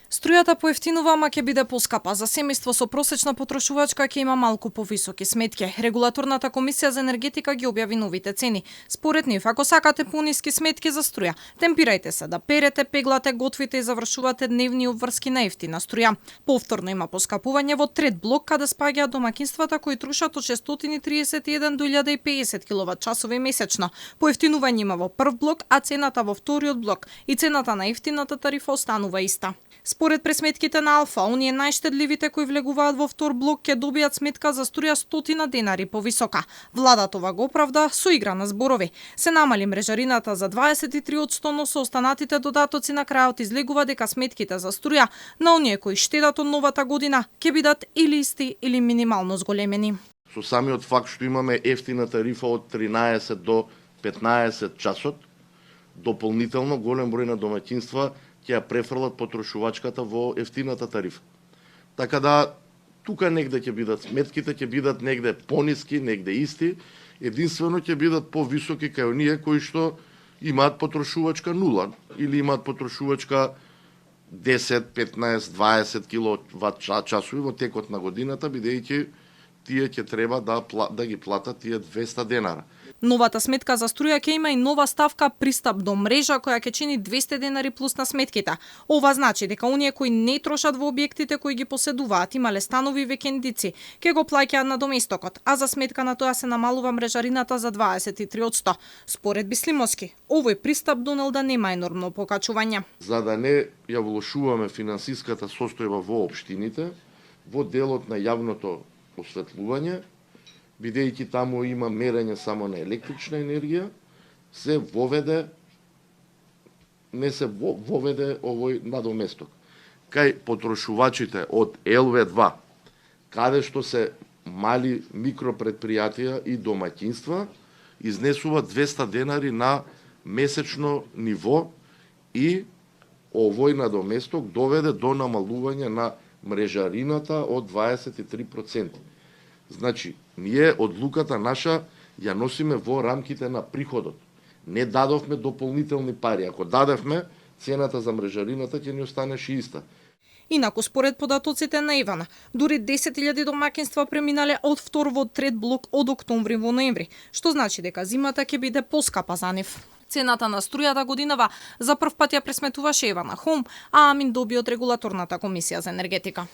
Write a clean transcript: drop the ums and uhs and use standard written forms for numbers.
Струјата поевтинува, ама ќе биде поскапа. За семејство со просечна потрошувачка ќе има малку повисоки сметки. Регулаторната комисија за енергетика ги објави новите цени. Според нив, ако сакате пониски сметки за струја, темпирајте се да перете, пеглате, готвите и завршувате дневни обврски на ефтина струја. Повторно има поскапување во трет блок, каде спаѓаат домаќинствата кои трошат од 631 до 1050 киловат-часови месечно. Поевтинување има во прв блок, а цената во вториот блок и цената на ефтината тарифа останува иста. Според пресметките на Алфа, оние најштедливите кои влегуваат во втор блок ќе добијат сметка за струја 100 денари повисока. Владата ова го оправда со игра на зборови. Се намали мрежарината за 23%, но со останатите додатоци на крајот излегува дека сметките за струја на оние кои штедат од новата година ќе бидат или исти или минимално зголемени. Со самиот факт што имаме ефтина тарифа од 13 до 15 часот, дополнително голем број на домаќинства ќе ја префрлат потрошувачката во ефтината тарифа. Така да, тука негде ќе бидат сметките, ќе бидат негде пониски, негде исти, единствено ќе бидат повисоки кај оние кои што имаат потрошувачка 0 или имаат потрошувачка 10, 15, 20 киловат часови во текот на годината, бидејќи тие ќе треба да ги платат тие 200 денара. Новата сметка за струја ќе има и нова ставка пристап до мрежа која ќе чини 200 денари плюс на сметките. Ова значи дека оние кои не трошат во објектите кои ги поседуваат, имале станови и викендици, ќе го плаќаат на доместокот, а за сметка на тоа се намалува мрежарината за 23%. Според Бислимовски, овој пристап донел да нема енормно покачување. За да не ја влошуваме финансиската состојба во општините, во делот на јавното осветлување, бидејќи таму има мерење само на електрична енергија, не се воведе овој надоместок. Кај потрошувачите од ЛВ2, каде што се мали микропредпријатија и домаќинства, изнесува 200 денари на месечно ниво и овој надоместок доведе до намалување на мрежарината од 23%. Значи, ние одлуката наша ја носиме во рамките на приходот. Не дадовме дополнителни пари. Ако дадевме, цената за мрежарината ќе ни останеше иста. Инаку, според податоците на Ивана, дури 10.000 домаќинства преминале од втор во трет блок од октомври во ноември, што значи дека зимата ќе биде поскапа за нив. Цената на струјата годинава за прв пат ја пресметуваше Евана Хом, а Амин доби од регулаторната комисија за енергетика.